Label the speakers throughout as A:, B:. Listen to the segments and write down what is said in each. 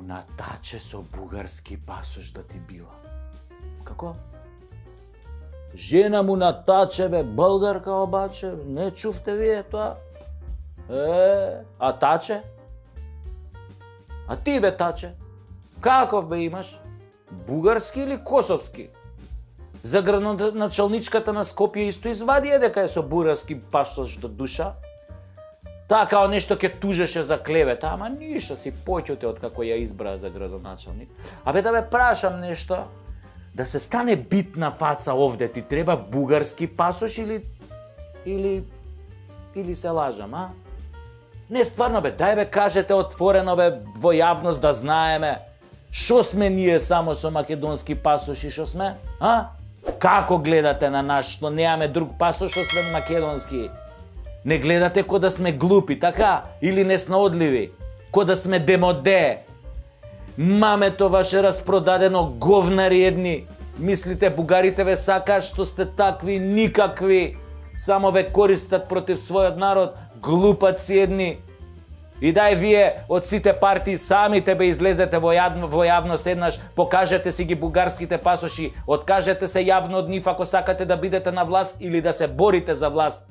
A: Унатаче со бугарски пасош да ти била. Како? Жена му натаче, бе, българка обаче, не чувте вие тоа? А таче? А ти, бе, таче? Каков, бе, имаш? Бугарски или косовски? За градоначалничката на Скопје исто извади дека е со бугарски пасош до душа. Таа као нешто ке тужеше за клевета, ама ништо си поќуте од како ја избра за градоначалник. Абе да бе прашам нешто, да се стане битна фаца овде, ти треба бугарски пасош или се лажам, а? Не, стварно бе, дај бе кажете отворено бе во јавност да знаеме шо сме ние само со македонски пасош и шо сме, а? Како гледате на нас што неаме друг пасош освен македонски? Не гледате ко да сме глупи, така? Или неснаодливи? Ко да сме демоде? Мамето ваше распродадено говнари едни. Мислите бугарите ве сакаат што сте такви никакви. Само ве користат против својот народ. Глупаци едни. И дај вие од сите партии самите бе излезете во јавност еднаш, покажете си ги бугарските пасоши, откажете се јавно од нив ако сакате да бидете на власт или да се борите за власт.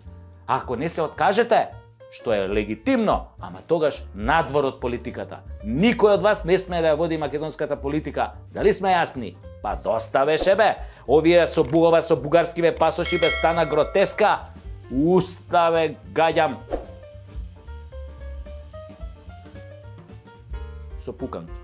A: Ако не се откажете, што е легитимно, ама тогаш надвор од политиката. Никој од вас не смее да ја води македонската политика. Дали сме јасни? Па доста беше бе. Овие со бугарски бе пасоши бе стана гротеска. Уставе гаѓам. Со пукант.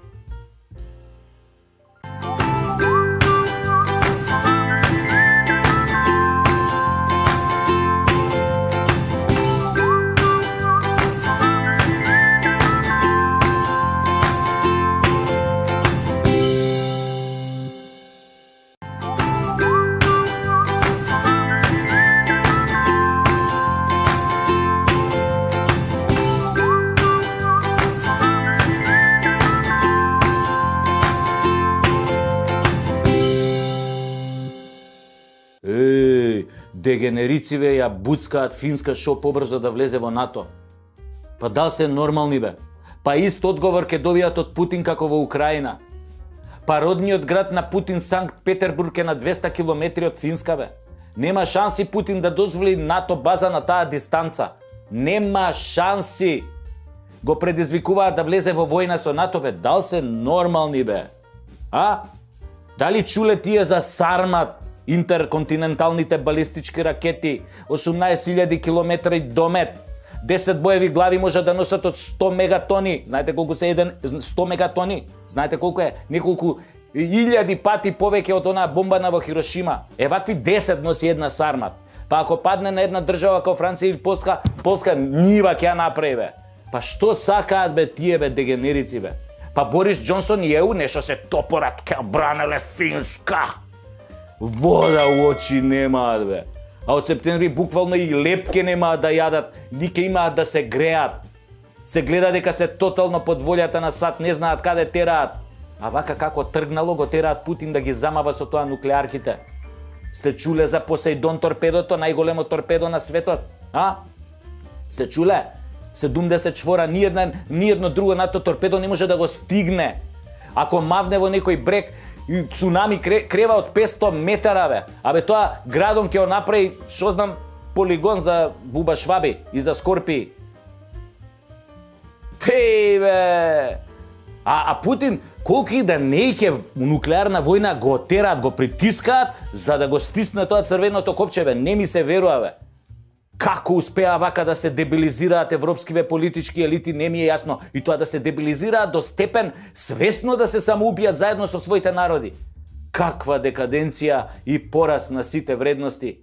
A: Дегенерициве ја буцкаат Финска шо побрзо да влезе во НАТО. Па дал се нормални бе? Па ист одговор ке добијат од Путин како во Украина. Па родниот град на Путин, Санкт Петербург, е на 200 километри од Финска бе. Нема шанси Путин да дозволи НАТО база на таа дистанца. Нема шанси. Го предизвикуваат да влезе во војна со НАТО бе. Дал се нормални бе? А? Дали чуле тие за Сармат? Интерконтиненталните балистички ракети, 18.000 километри домет, 10 боеви глави може да носат од 100 мегатони. Знаете колку се 100 мегатони? Знаете колку е? Неколку илјади пати повеќе од онаа бомба на во Хирошима. Вакви 10 носи една Сармат. Па ако падне на една држава како Франција или Полска нива ќе ја направи бе. Па што сакаат бе тие бе дегенерици бе? Па Борис Џонсон и ЕУ нешто се топорат ке бранеле Финска. Вода у очи немаат бе. А од септември буквално и лепке немаат да јадат, нике имаат да се греат. Се гледа дека се тотално под волјата на САД, не знаат каде тераат. А вака како тргнало го тераат Путин да ги замава со тоа нуклеарките. Сте чуле за Посейдон торпедото, најголемо торпедо на светот? А? Сте чуле? 70 чвора, ни едно друго НАТО торпедо не може да го стигне. Ако мавне во некој брег, и цунами крева од 500 метара бе. Абе тоа градом ќе го направи, шо знам, полигон за бубашваби и за скорпии. Теј бе. А Путин колку и да не ќе нуклеарна војна го тераат, го притискаат за да го стисне тоа црвеното копче бе. Не ми се верува бе. Како успеа вака да се дебилизираат европскиве политички елити, не ми е јасно. И тоа да се дебилизираат до степен свесно да се самоубијат заедно со своите народи. Каква декаденција и пораз на сите вредности.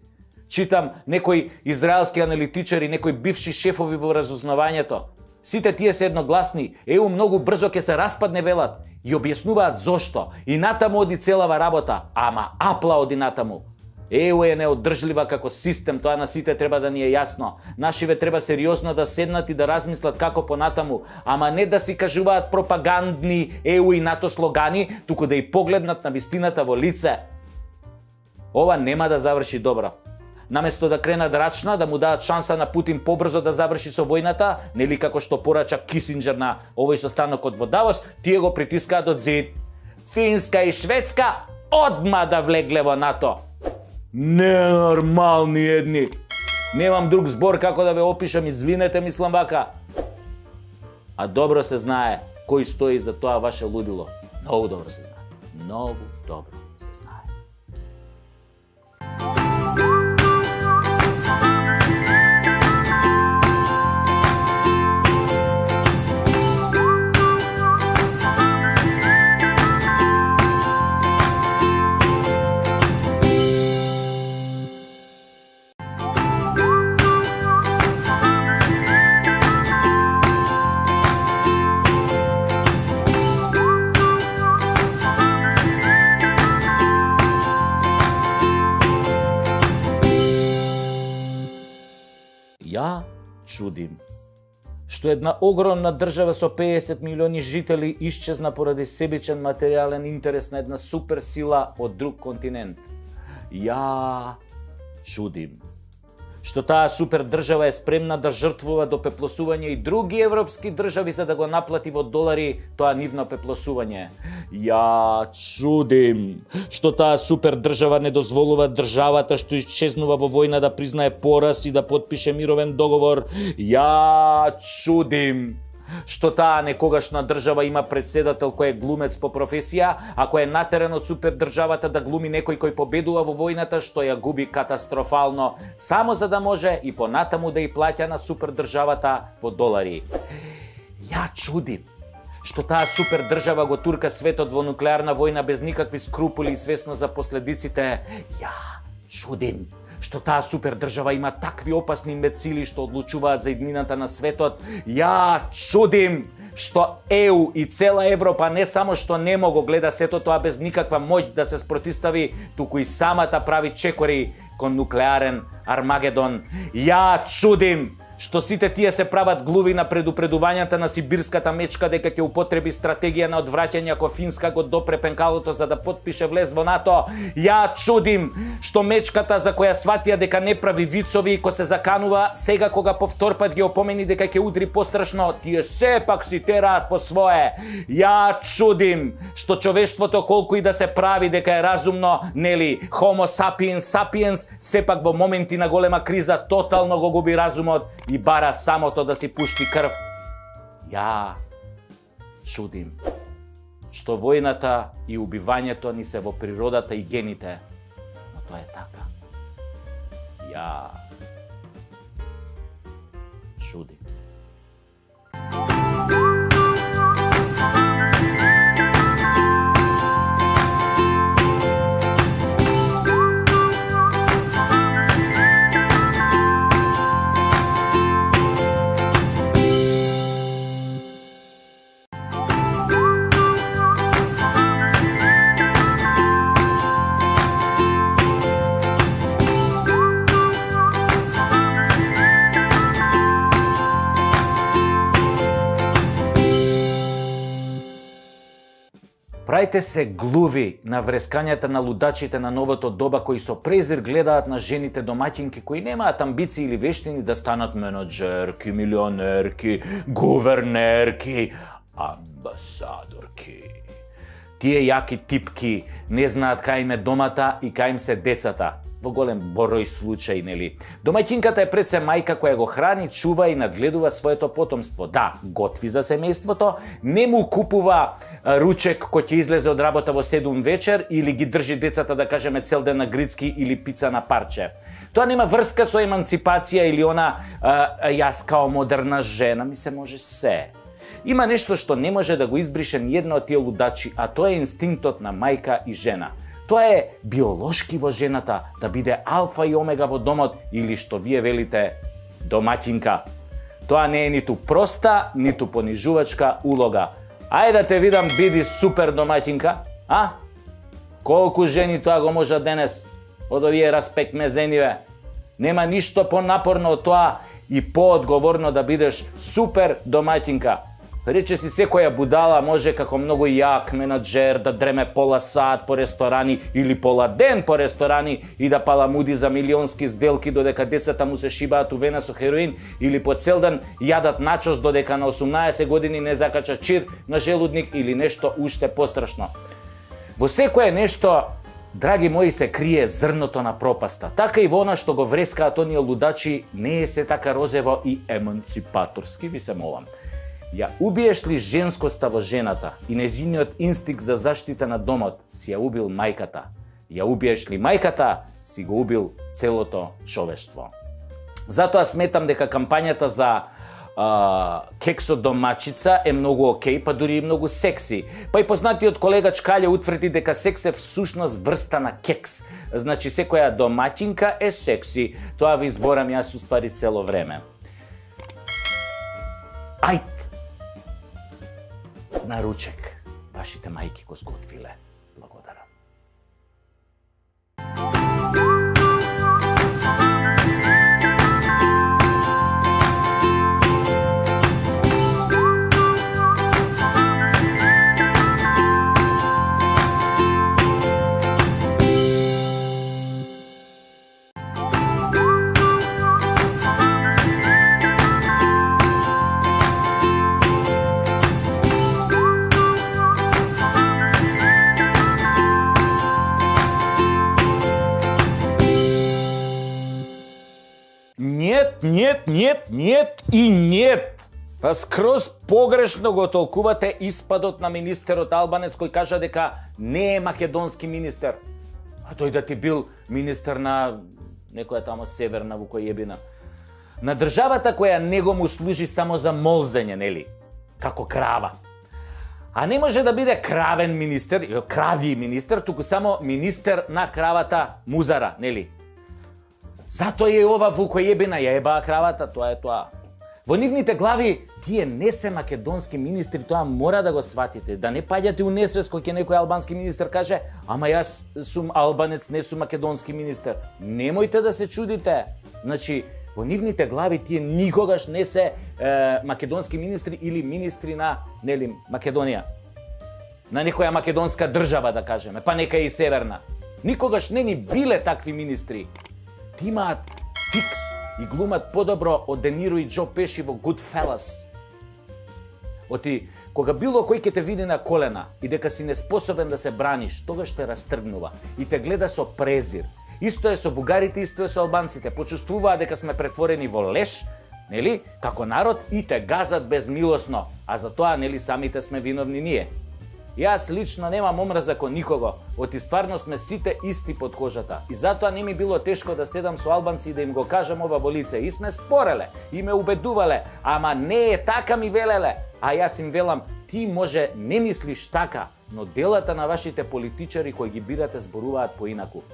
A: Читам некои израелски аналитичари, некои бивши шефови во разузнавањето. Сите тие се едногласни. ЕУ многу брзо ќе се распадне велат. И објаснуваат зошто. И натаму оди целава работа. Ама апла оди натаму. ЕУ е неодржлива како систем, тоа на сите треба да ни е јасно. Нашиве треба сериозно да седнат и да размислат како понатаму, ама не да си кажуваат пропагандни ЕУ и НАТО слогани, туку да и погледнат на вистината во лице. Ова нема да заврши добро. наместо да кренат рачна, да му дадат шанса на Путин побрзо да заврши со војната, нели како што порача Кисинџер на овој состанокот во Давос, тие го притискаат до зид. Финска и Шведска одма да влегле во НАТО. Ненормални едни. Немам друг збор како да ве опишам, извинете, мислам вака. А добро се знае кој стои за тоа ваше лудило. Многу добро се знае. Многу добро се знае. Ја чудим што една огромна држава со 50 милиони жители исчезна поради себичен материјален интерес на една суперсила од друг континент. Ја чудим што таа супер држава е спремна да жртвува до пеплосување и други европски држави за да го наплати во долари тоа нивно пеплосување. Ја чудим што таа супер држава не дозволува државата што исчезнува во војна да признае пораз и да потпише мировен договор. Ја чудим што таа некогашна држава има председател кој е глумец по професија, а кој е натерен од супер државата да глуми некој кој победува во војната што ја губи катастрофално, само за да може и понатаму да ја плаќа на супер државата во долари. Ја чудим што таа супер држава го турка светот во нуклеарна војна без никакви скрупули и свесно за последиците. Ја чудим што таа супер држава има такви опасни имбецили што одлучуваат за иднината на светот. Ја чудим што ЕУ и цела Европа не само што не го гледа сето тоа без никаква моќ да се спротистави, туку и самата прави чекори кон нуклеарен Армагедон. Ја чудим што сите тие се прават глуви на предупредувањата на сибирската мечка дека ќе употреби стратегија на одвраќање ако Финска го допре пенкалото за да потпише влез во НАТО. Ја чудим што мечката за која сватија дека не прави вицови кога се заканува, сега кога повторпат ги опомени дека ќе удри пострашно, тие сепак си тераат по свое. Ја чудим што човештвото колку и да се прави дека е разумно, нели, Homo sapiens sapiens, сепак во моменти на голема криза тотално го губи разумот и бара самото да си пушти крв. Ја чудим што војната и убивањето ни се во природата и гените, но тоа е така. Ја чудим. Прајте се глуви на врескањата на лудачите на новото доба кои со презир гледаат на жените домаќинки кои немаат амбиции или вештини да станат менаџерки, милионерки, гувернерки, амбасадорки. Тие јаки типки не знаат кај им е домата и кај им се децата. Во голем број случаи, нели? Домаќинката е пред се мајка која го храни, чува и надгледува своето потомство. Да, готви за семејството, не му купува ручек кој ќе излезе од работа во 7 вечер или ги држи децата, да кажеме, цел ден на грицки или пица на парче. Тоа нема врска со еманципација или она јас као модерна жена, ми се може се. Има нешто што не може да го избрише ниедна од тие лудачи, а тоа е инстинктот на мајка и жена. Тоа е биолошки во жената да биде алфа и омега во домот или што вие велите домаќинка. Тоа не е ниту проста, ниту понижувачка улога. Ајде да те видам биди супер домаќинка, а? Колку жени тоа го можат денес од овие распекмезениве? Нема ништо понапорно од тоа и поодговорно да бидеш супер домаќинка. Рече си секоја будала може како многу јак менаџер да дреме пола сат по ресторани или пола ден по ресторани и да паламуди за милионски сделки додека децата му се шибаат увена со хероин или по цел ден јадат начос додека на 18 години не закача чир на желудник или нешто уште пострашно. Во секое нешто, драги мои, се крие зрното на пропаста. Така и во она што го врескаат оние лудачи не е се така розево и еманципаторски, ви се молам. Ја убиеш ли женскоста во жената и нејзиниот инстинкт за заштита на домот, си ја убил мајката. Ја убиеш ли мајката, си го убил целото човештво. Затоа сметам дека кампањата за кексот домачица е многу окей, па дури и многу секси. Па и познатиот колега Чкалје утврди дека секс е всушност врста на кекс. Значи секоја домаќинка е секси. Тоа ви зборам јас уствари цело време. Ајд! На ручек, вашите мајки го сготвиле. Благодарам. Нет и нет. Па скроз погрешно го толкувате испадот на министерот Албанец кој кажа дека не е македонски министер. А тој да ти бил министер на некоја тамо северна вукојебина. На државата која него му служи само за молзење, нели? Како крава. А не може да биде кравен министер, или крави министер, туку само министер на кравата музара, нели? Затоа е ова вукојебина, ја ебаа кравата, тоа е тоа. Во нивните глави, тие не се македонски министри, тоа мора да го сватите. Да не паѓате у несвест кој ќе некој албански министр каже, ама јас сум албанец, не сум македонски министр. Немојте да се чудите. Значи, во нивните глави тие никогаш не се македонски министри или министри на, нели, Македонија. На некоја македонска држава, да кажеме, па нека и северна. Никогаш не ни биле такви министри. Ти имаат фикс и глумат подобро од Де Ниро и Џо Пеши во Goodfellas. Оти, кога било кој ќе те види на колена и дека си неспособен да се браниш, тогаш те растргнува и те гледа со презир. Исто е со бугарите, исто е со албанците. Почувствуваат дека сме претворени во леш, нели, како народ и те газат безмилосно, а за тоа, нели, самите сме виновни ние. Јас лично немам омраза кон никого, оти стварно сме сите исти под кожата. И затоа не ми било тешко да седам со албанци и да им го кажам ова во лице. И сме спореле, и ме убедувале, ама не е така ми велеле. А јас им велам, ти може не мислиш така, но делата на вашите политичари кои ги бирате зборуваат поинаку.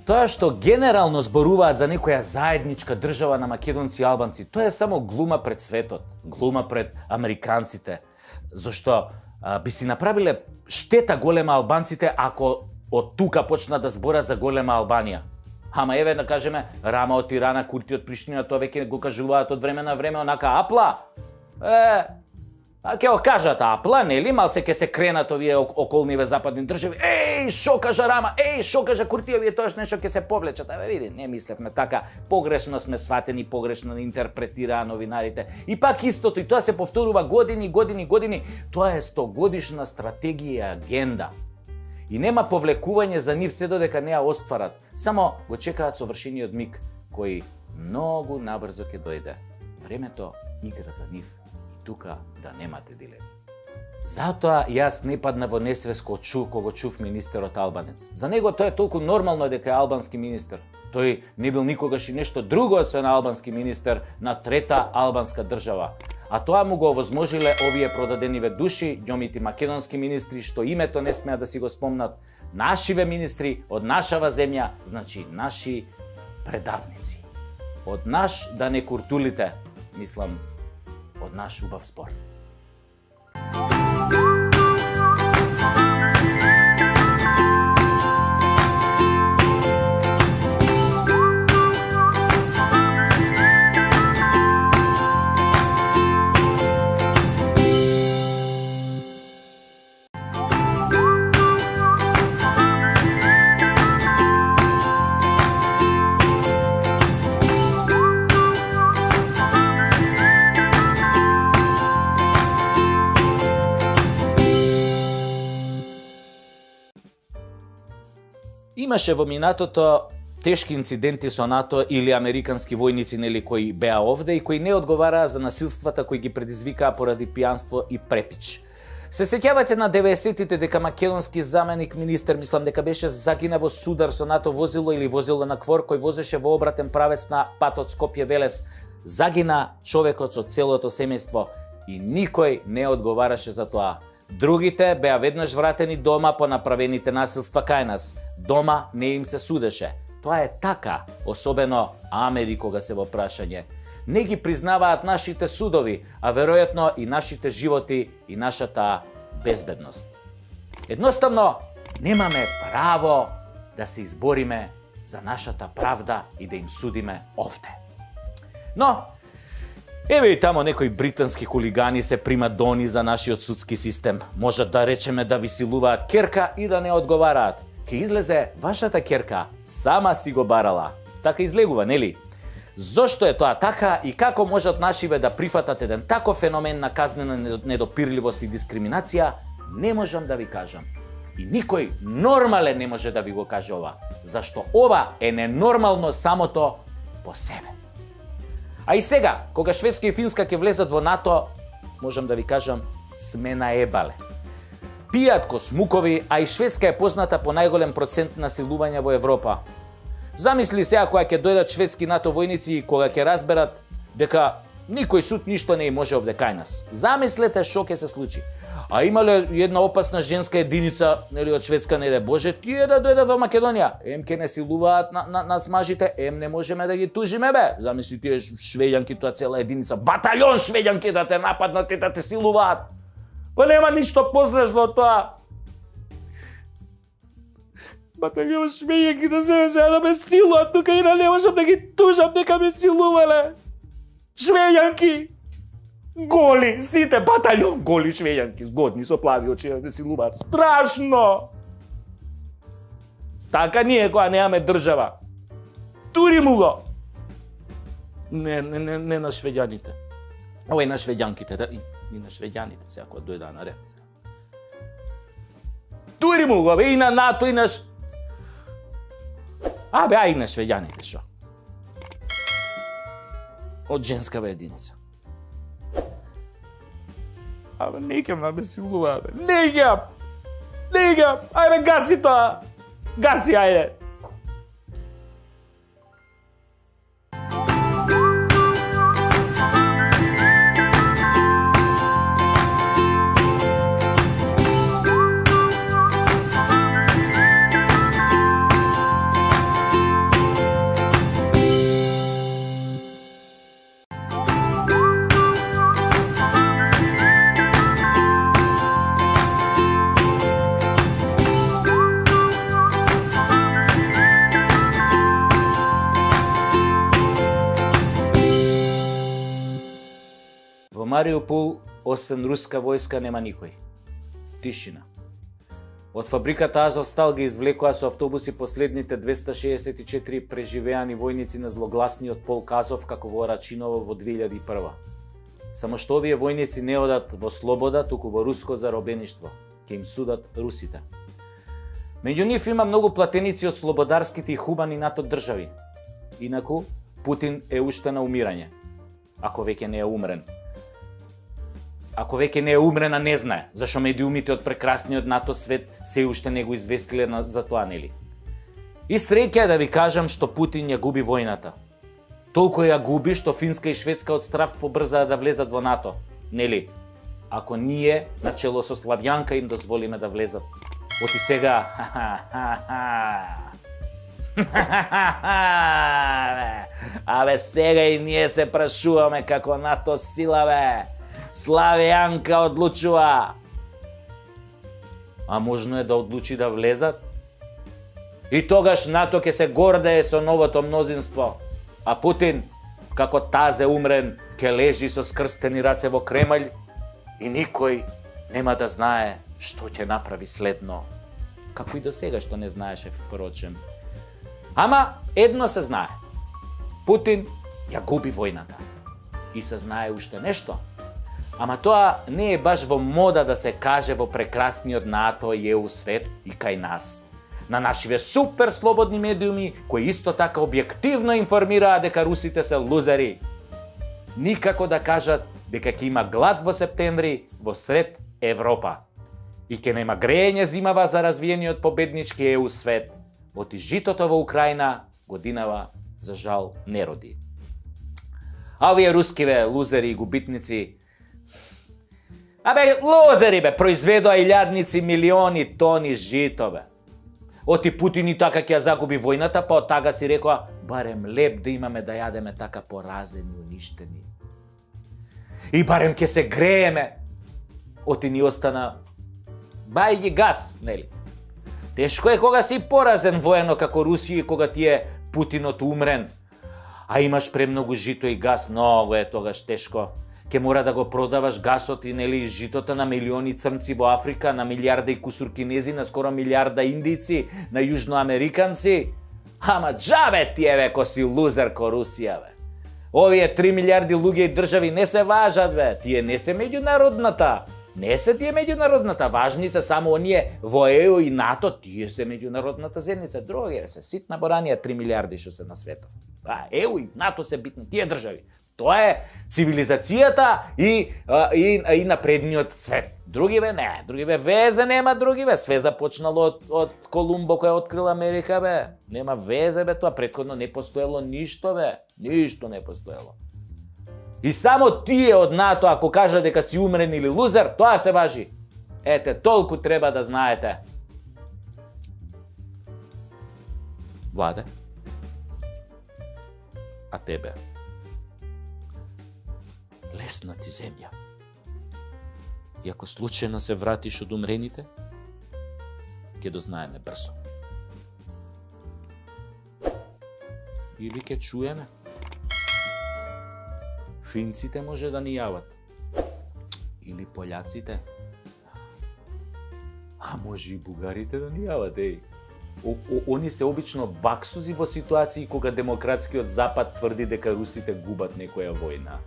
A: Тоа што генерално зборуваат за некоја заедничка држава на македонци и албанци, тоа е само глума пред светот, глума пред американците. Зашто би си направиле штета голема албанците ако од тука почнат да зборат за голема Албанија. Ама еве да кажеме, Рама од Тирана, Курти од Приштина, тоа веќе го кажуваат од време на време онака апла. А ќе го кажат апла, нели, малце ќе се кренат овие околниве западни држави. Еј, шо кажа Рама, еј, шо кажа Курти, овие тоаш нешто ќе се повлечат. Еве види, не мислевме така, погрешно сме сватени, погрешно интерпретираа новинарите. И пак истото, и тоа се повторува години. Тоа е 100-годишна стратегија и агенда. И нема повлекување за нив се додека не ја остварат. Само го чекаат совршениот миг, кој многу набрзо ќе дојде. Времето игра за нив. Тука да немате дилеми. Затоа јас не падна во несвест кога чув министерот албанец. За него тоа е толку нормално дека е албански министер. Тој не бил никогаш и нешто друго освен албански министер на трета албанска држава. А тоа му го овозможиле овие продадениве души, ѓомити македонски министри, што името не смеа да си го спомнат. Нашиве министри од нашава земја, значи наши предавници. Од наш да не куртулите, мислам, од наш убав збор. Имаше во минатото тешки инциденти со НАТО или американски војници нели кои беа овде и кои не одговараа за насилствата кои ги предизвикаа поради пијанство и препич. Се сеќавате на 90-тите дека македонски заменик министер, мислам дека беше, загина во судар со НАТО возило или возило на квор кој возеше во обратен правец на патот Скопје-Велес. Загина човекот со целото семејство и никој не одговараше за тоа. Другите беа веднаш вратени дома по направените насилства кај нас. Дома не им се судеше. Тоа е така, особено Амери кога се во прашање. Не ги признаваат нашите судови, а веројатно и нашите животи и нашата безбедност. Едноставно, немаме право да се избориме за нашата правда и да им судиме овде. Но, еве и тамо некои британски хулигани се примадони за нашиот судски систем. Можат да речеме да ви силуваат керка и да не одговараат. Ке излезе вашата керка, сама си го барала. Така излегува, нели? Зошто е тоа така и како можат нашиве да прифатат еден таков феномен на казнена недопирливост и дискриминација, не можам да ви кажам. И никој нормален не може да ви го каже ова, зашто ова е ненормално самото по себе. А и сега, кога Шведска и Финска ќе влезат во НАТО, можам да ви кажам, сме наебале. Пијат ко смукови, а и Шведска е позната по најголем процент насилување во Европа. Замисли сега кога ќе дојдат шведски НАТО војници и кога ќе разберат дека никој суд ништо не може овде кај нас. Замислете што ќе се случи. А имале една опасна женска единица, нели од Шведска, не де Боже, тие да дојдат во Македонија. Ем ќе не силуваат нас мажите, ем не можеме да ги тужиме бе. Замисли тие швеѓанки, тоа цела единица, батальон швеѓанки да те нападнат и да те силуваат. Па нема ништо пострашно од тоа. Батальон швеѓанки да се сега да ме силуваат, тука и не можам да ги тужам дека ме силувале. Швеѓанки! Голи, сите батальон голи швеѓанки, згодни со плави очи да силуваат. Страшно! Така ние кога немаме држава. Тури му го! Не на швеѓаните. Ова и на швеѓанките, да, и на швеѓаните сега кога дојдаа на ред. Тури му го, бе, и на НАТО, и на и на швеѓаните, шо? Од женскава единица. Абе, не ќам да ме силува, бе. Не ќам! Ајде, гаси тоа! Гаси, ајде! Мариупол, освен руска војска, нема никој. Тишина. Од фабриката Азовстал ги извлекоа со автобуси последните 264 преживеани војници на злогласниот полк Азов како во Рачиново во 2001. Само што овие војници не одат во слобода, туку во руско заробеништво. Ке им судат русите. Меѓу нив има многу платеници од слободарските и хумани НАТО држави. Инаку, Путин е уште на умирање. Ако веќе не е умрен. Ако веќе не е умрена, не знае, зашо медиумите од прекрасниот НАТО свет се уште не го известиле за тоа, нели? И среќа е да ви кажам што Путин ја губи војната. Толку ја губи што Финска и Шведска од страв побрзаа да влезат во НАТО, нели? Ако ние, начело со Славјанка, им дозволиме да влезат. Оти сега, абе сега и ние се прашуваме како НАТО сила, бе. Славјанка одлучува. А можно е да одлучи да влезат? И тогаш НАТО ќе се гордее со новото мнозинство. А Путин, како тазе умрен, ќе лежи со скрстени раце во Кремљ и никој нема да знае што ќе направи следно. Како и до сега што не знаеше, впрочем. Ама едно се знае. Путин ја губи војната. И се знае уште нешто. Ама тоа не е баш во мода да се каже во прекрасниот НАТО и ЕУ свет и кај нас. на нашиве супер слободни медиуми, кои исто така објективно информираат дека русите се лузери. Никако да кажат дека ќе има глад во септември во сред Европа. И ќе нема грејење зимава за развиениот победнички ЕУ свет. Оти житото во Украина годинава, за жал, не роди. А овие рускиве лузери и губитници, лузери произведоа илјадници милиони тони жито Оти Путин и така ќе загуби војната, па од тага си рекоа, барем леп да имаме да јадеме така поразени, уништени. И барем ќе се грееме. Оти ни остана бајги газ, нели? Тешко е кога си поразен воено како Русија и кога ти е Путинот умрен. А имаш премногу жито и газ, многу е тогаш тешко. Ке мора да го продаваш газот и нели житото на милиони црнци во Африка, на милиарда и кусур кинези, на скоро милиарда индици, на јужноамериканци. Ама джабе ти ко си лузер ко Русија Овие 3 милиарди луѓе и држави не се важат тие не се меѓународната. Не се тие меѓународната, важни се само оние во ЕУ и НАТО, тие се меѓународната заедница, другите се ситна боранија 3 милиарди што се на светот. ЕУ и НАТО се битни, тие држави. Тоа е цивилизацијата и напредниот свет. Другиве не, другиве везе нема другиве. Све започнало од Колумбо кој открил Америка Нема везе тоа, претходно не постоело ништо Ништо не постоело. И само тие од НАТО, ако кажа дека си умрен или лузер, тоа се важи. Ете, толку треба да знаете. Владе, а тебе? Лесна ти земја. И ако случајно се вратиш од умрените, ќе дознаеме брзо. Или ќе чуеме. Финците може да ни јават. Или пољаците. А може и бугарите да ни јават, Они се обично баксузи во ситуации кога демократскиот запад тврди дека русите губат некоја војна.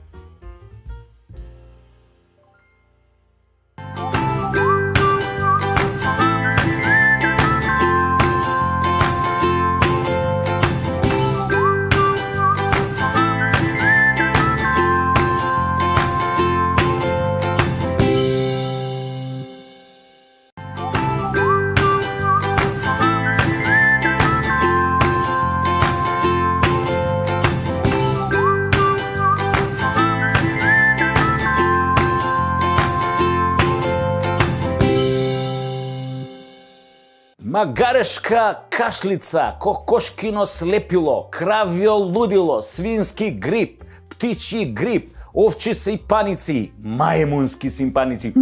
A: Магарешка кашлица, кокошкино слепило, кравјо лудило, свински грип, птичји грип, овчи сипаници, мајмунски симпаници.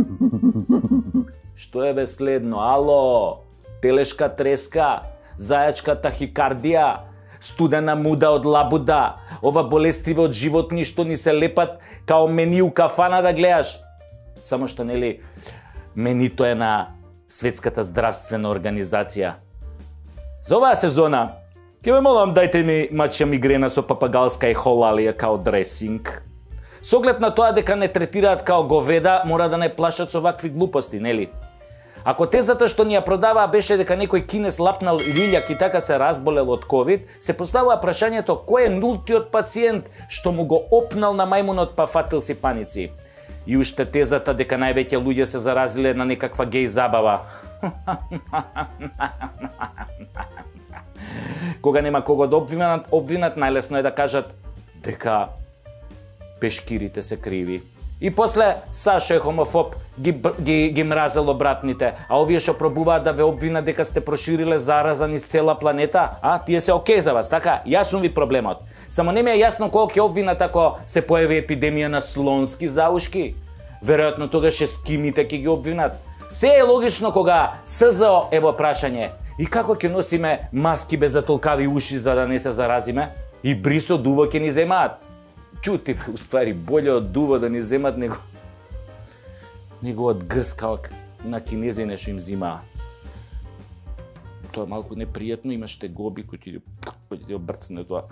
A: Што е следно? Ало, телешка треска, зајачка тахикардија, студена муда од лабуда, ова болестиве од животни што ни се лепат као мени у кафана да гледаш. Само што нели менито е на Светската здравствена организација. За оваа сезона, ќе ве молам дајте ми мачја мигрена со папагалска и холалија као дресинг. Со оглед на тоа дека не третираат као говеда, мора да не плашат со вакви глупости, нели? Ако тезата што ни ја продаваа беше дека некој кинес лапнал лиљак и така се разболел од ковид, се поставува прашањето кој е нултиот пациент што му го опнал на мајмунот па фатил сипаници. И уште тезата дека највеќе луѓе се заразиле на некаква геј забава. Кога нема кого да обвинат, најлесно е да кажат дека пешкирите се криви. И после Сашо е хомофоб, ги мразело братните, а овие што пробуваат да ве обвинат дека сте прошириле зараза низ цела планета, тие се окей за вас, така? Јасно ви проблемот. Само не ми е јасно колку ќе обвинат ако се појави епидемија на слонски заушки. Веројатно тогаш ескимите ќе ги обвинат. Се е логично кога СЗО е во прашање. И како ќе носиме маски без затолкави уши за да не се заразиме? И брисо дуво ќе ни земаат. Чути, уствари, боле од дуво да ни земат него од гс као на кинезине што им зимаа. Тоа е малку непријатно, имаш тегоби кои ти обрцне тоа.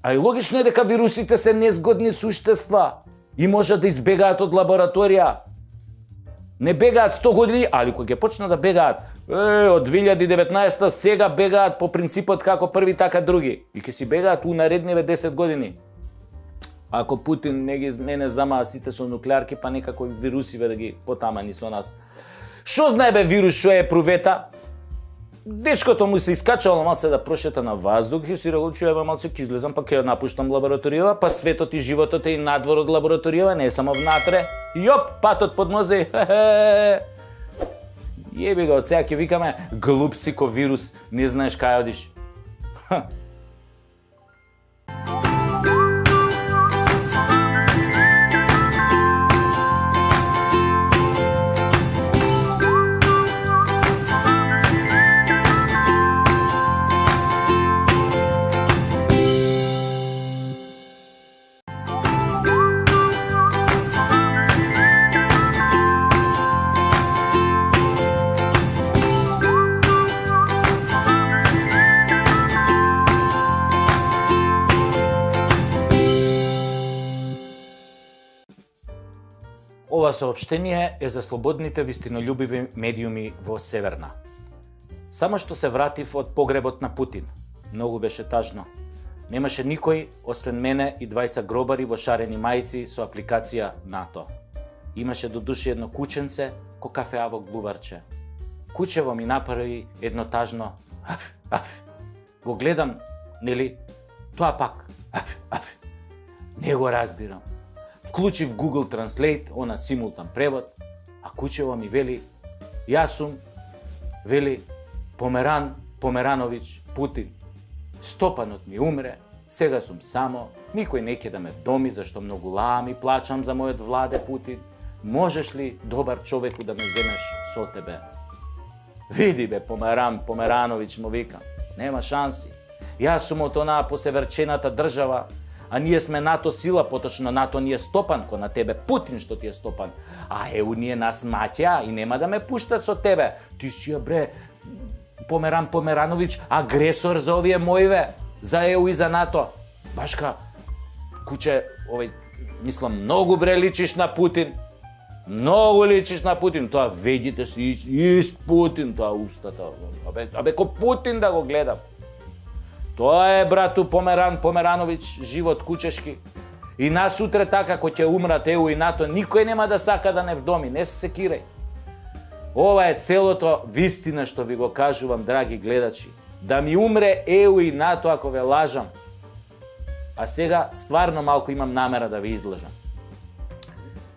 A: А и логично е дека вирусите се незгодни суштества и можат да избегаат од лабораторија. Не бегаат 100 години, али кога ќе почнат да бегаат, од 2019 сега бегаат по принципот како први така други. И ќе си бегаат у наредниве 10 години. Ако Путин не замаа сите со нуклеарки, па некако вирусиве да ги потамани со нас. Шо знае бе вирус, шо е прувета? Дечкото му се искачало малце да прошета на воздух и си рекол, чуја малце ќе излезам, па ќе напуштам лабораторијава, па светот и животот е и надвор од лабораторијава, не е само внатре. Јоп, патот под нозе. Јеби го, од сега ќе викаме глуп си ко вирус, не знаеш кај одиш. Ова соопштение е за слободните вистинолюбиви медиуми во Северна. Само што се вратив од погребот на Путин. Многу беше тажно. Немаше никој, освен мене и двајца гробари во шарени мајци со апликација НАТО. Имаше до души едно кученце ко кафеаво глуварче. Кучево ми направи едно тажно аф, аф. Го гледам, нели, тоа пак аф, аф. Не го разбирам. Вклучив Google Translate, она симултан превод, а кучево ми вели, јас сум, вели, Померанович, Путин. Стопанот ми умре, сега сум само, никој не ќе да ме вдоми, зашто многу лаам и плачам за мојот владе Путин. Можеш ли, добар човеку, да ме земеш со тебе? Види бе, Померанович, му викам, нема шанси. Јас сум од онаа посеверчената држава, а ние сме НАТО сила, поточно НАТО ни е стопан, ко на тебе Путин што ти е стопан. А ЕУ ние нас маќа и нема да ме пуштат со тебе. Ти си ја бре, Померанович, агресор за овие моиве, за ЕУ и за НАТО. Башка, куче, мислам, многу бре личиш на Путин. Многу личиш на Путин. Тоа ведите си ист Путин, тоа устата. Абе, ко Путин да го гледам. Тоа е, брату Померанович, живот кучешки. И нас утре така, ко ќе умрат ЕУ и НАТО, никој нема да сака да не вдоми, не се секирај. Ова е целото вистина што ви го кажувам, драги гледачи. Да ми умре ЕУ и НАТО ако ве лажам. А сега стварно малку имам намера да ви излажам.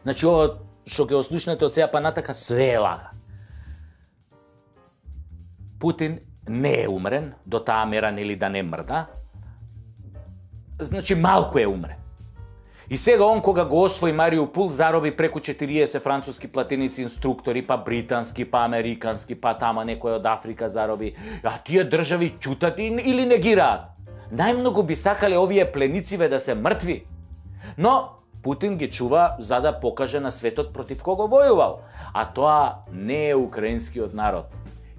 A: Значи, ова што ќе ослушнете од сега па натака, све е лага. Путин не е умрен, до таа мера нели да не мрда. Значи малку е умрен. И сега он кога го освои Мариупол зароби преку 40 француски платеници инструктори, па британски, па американски, па тама некој од Африка зароби. А тие држави чутат или негираат. Најмногу би сакале овие пленициве да се мртви. Но Путин ги чува за да покаже на светот против кого војувал. А тоа не е украинскиот народ.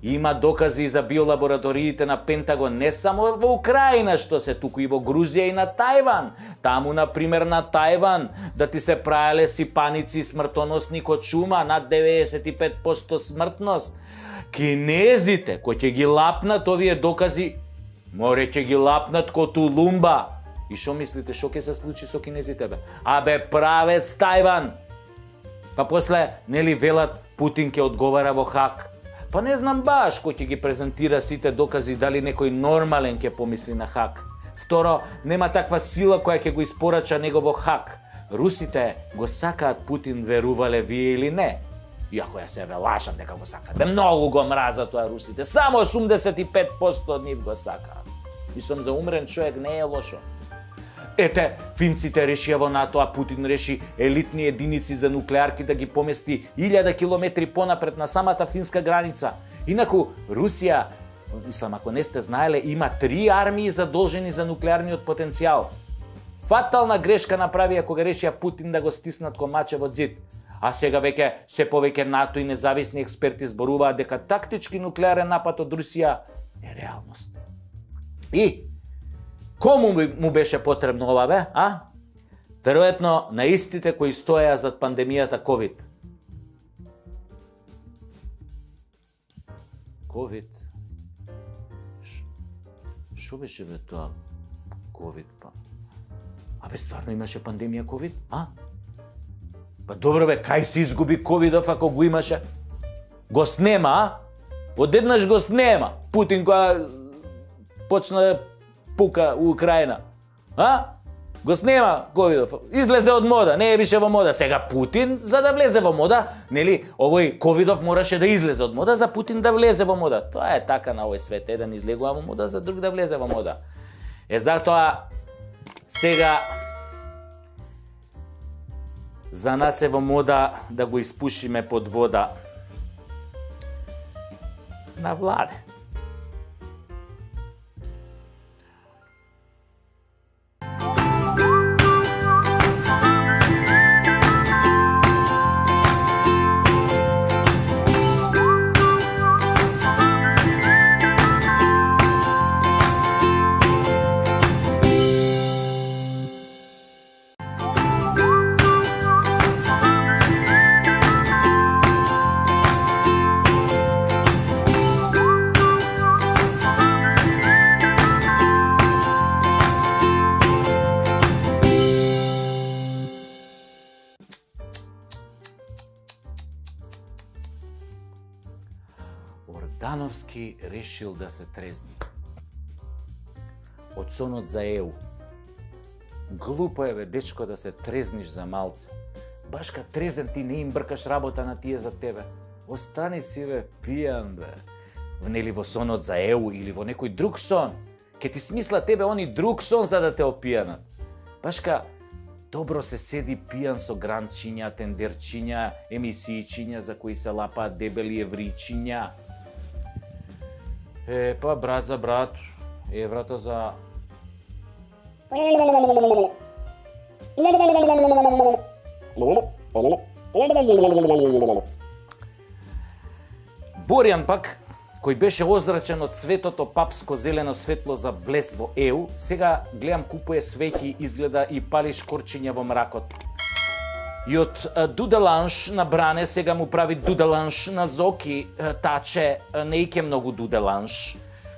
A: Има докази за биолабораториите на Пентагон не само во Украина што се, туку и во Грузија и на Тајван. Таму, например, на Тајван, да ти се праеле сипаници смртоносни ко чума, над 95% смртност. Кинезите, кои ќе ги лапнат овие докази, море ќе ги лапнат ко Тулумба. И шо мислите, шо ќе се случи со кинезите, бе? Абе, правец Тајван! Па после, нели велат, Путин ќе одговара во Хаг. Па не знам баш кој ќе ги презентира сите докази, дали некој нормален ќе помисли на Хаг. Второ, нема таква сила која ќе го испорача него во Хаг. Русите го сакаат Путин, верувале вие или не. Иако ја се лажам дека го сакаат. Бе, многу го мразат тоа русите. Само 85% од нив го сакаат. Мислам, за умрен човек не е лошо. Ете, финците решија во НАТО, а Путин реши елитни единици за нуклеарки да ги помести 1000 километри понапред на самата финска граница. Инаку, Русија, мислам, ако не сте знаеле, има 3 армии задолжени за нуклеарниот потенцијал. Фатална грешка направија кога решија Путин да го стиснат ко маче во зид. А сега веќе се повеќе НАТО и независни експерти зборуваат дека тактички нуклеарен напад од Русија е реалност. И кому му беше потребно ова, бе, а? Веројатно на истите кои стоеа зад пандемијата COVID. ковид. Шо беше бе тоа ковид па? Абе стварно имаше пандемија ковид, а? Па добро бе, кај се изгуби ковидов ако го имаше? Го снема, а? Одеднаш го снема. Путин кога почна да пука у Украина. А? Го снема ковидов. Излезе од мода, не е више во мода. Сега Путин, за да влезе во мода, нели, овој ковидов мораше да излезе од мода, за Путин да влезе во мода. Тоа е така на овој свет, еден излегува во мода, за друг да влезе во мода. Затоа сега за нас е во мода да го испушиме под вода на Владе. Ордановски решил да се трезни. Од сонот за ЕУ. Глупо е бе, дечко, да се трезниш за малце. Баш кад трезен ти не им бркаш работа на тие за тебе. Остани си бе пијан бе. Нели во сонот за ЕУ или во некој друг сон. Ке ти смисла тебе они друг сон за да те опијанат. Баш ка добро се седи пијан со гранчиња, тендерчиња, емисијчиња за кои се лапаат дебели евријчиња. Па брат за брат, еврата за... Борјан пак, кој беше озрачен од светото папско зелено светло за влез во ЕУ, сега гледам купуе свеќи, изгледа и пали шкорчиња во мракот. И од дуделанш на Бране сега му прави дуделанш на Зоки, таче, не ике многу дуделанш.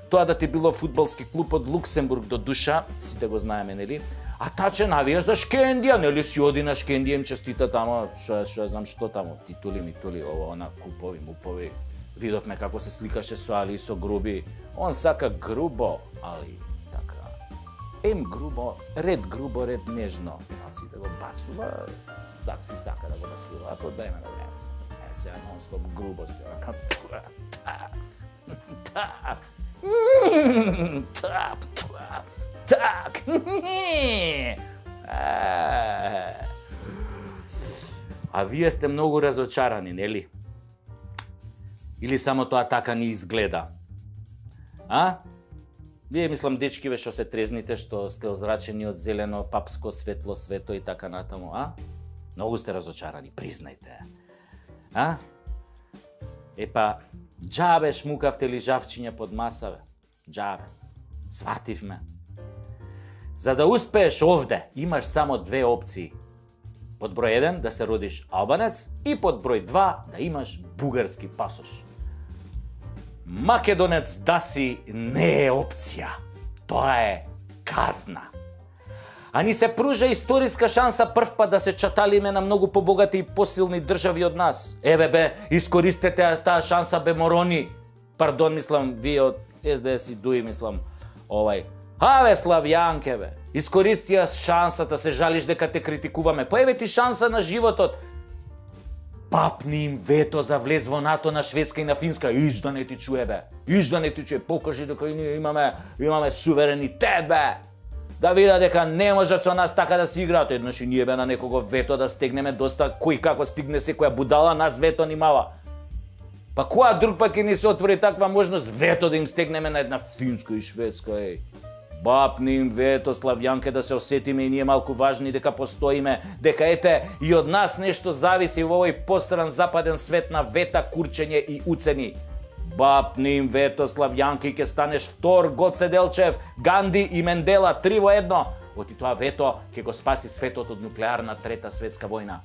A: Тоа да ти било фудбалски клуб од Луксембург до душа, сите го знаеме, нели? А таче навија за Шкендија, нели си оди на Шкендија, им честита тамо, што знам што тамо, титули, митули, ово, она, купови, мупови. Видовме како се сликаше со Али и со Груби. Он сака грубо, али така. Грубо, ред нежно. А си да го бацува, си сака да го бацува, а под време на време се. Сега нон-стоп грубост. Так. А вие сте многу разочарани, нели? Или само тоа така ни изгледа? А? Вие, мислам, дечкиве што се трезните, што сте озрачени од зелено, папско, светло, свето и така натаму, а? Многу сте разочарани, признајте. А? Епа, џабе шмукавте лижавчиња под маса, бе. Џабе. Свативме. За да успееш овде, имаш само две опции. Под број 1 да се родиш албанец и под број 2 да имаш бугарски пасош. Македонец да си не е опција. Тоа е казна. А ни се пружа историска шанса прв пат да се чаталиме на многу побогати и посилни држави од нас. Еве бе, искористете таа шанса бе морони. Пардон, мислам, вие од СДС и ДУИ, мислам, Аве, Славјанке, бе, искористија шансата, се жалиш дека те критикуваме. Поеве ти шанса на животот. Папни им вето за влез во НАТО на Шведска и на Финска. Иш да не ти чуе, бе. Иш да не ти чуе. Покажи дека ние имаме суверенитет, бе. Да видат дека не можат со нас така да си играат. Еднаш и ние бе на некого вето да стегнеме доста, кој како стигне секоја будала, нас вето нимава. Па која друг пат ќе ни се отвори таква можност вето да им стегнеме на една Финска и Шведска, еј. Бапни им вето, Славјанке, да се осетиме и ние малку важни, дека постоиме, дека ете и од нас нешто зависи во овој посран западен свет на вета, курчење и уцени. Бапни им вето, Славјанке, и ќе станеш втор Гоце Делчев, Ганди и Мендела, 3 во 1. Оти тоа вето ќе го спаси светот од нуклеарна трета светска војна.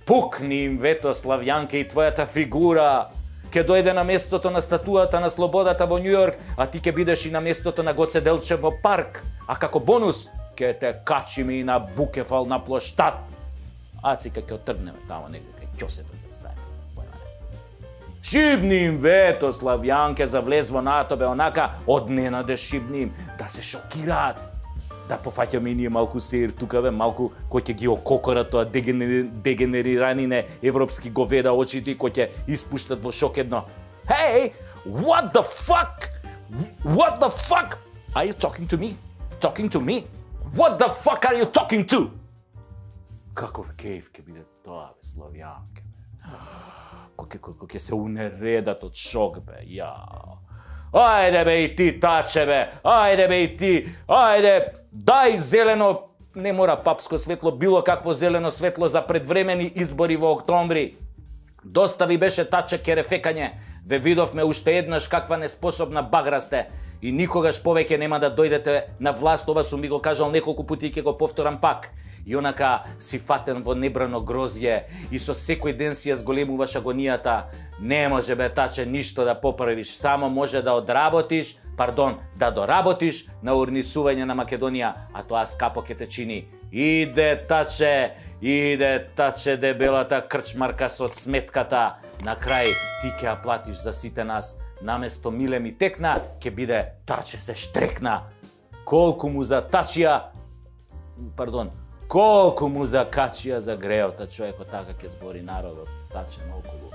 A: Пукни им вето, Славјанке, и твојата фигура ќе дојде на местото на статуата на слободата во Њујорк, а ти ќе бидеш и на местото на Гоце Делчев во парк. А како бонус, ќе те качиме и на Букефал на плоштад. Ацика ќе отргнеме тамо негде кај ќосето ќе ставиме. Шибни им вето, Славјанке, за влез во натобе, онака од ненаде шибни им, да се шокираат. Да пофаќаме и ние малку сеир тука, малку кој ќе ги ококора тоа дегенериранине европски говеда очите, кој ќе испуштат во шок едно. Hey, what the fuck? What the fuck? Are you talking to me? Talking to me? What the fuck are you talking to? Каков кејф ќе биде тоа, Славјанке. Кој ќе се унередат од шок, јао. Ајде бе и ти, таче бе, ајде бе и ти, ајде, дај зелено, не мора папско светло, било какво зелено светло за предвремени избори во октомври. Доста ви беше таче керефекање, ве видовме уште еднаш каква неспособна багра сте и никогаш повеќе нема да дојдете на власт, ова сум ви го кажал неколку пати и ќе го повторам пак. И онака си фатен во небрано грозје и со секој ден си ја зголемуваш агонијата. Не може бе таче ништо да поправиш, само може да да доработиш на урнисување на Македонија, а тоа скапо ќе те чини. Иде таче дебелата крчмарка со сметката. На крај ти ќе ја платиш за сите нас. Наместо миле ми текна, ќе биде таче се штрекна. Колку му за закачија за греота човекот, така ќе збори народот, таче наоколу.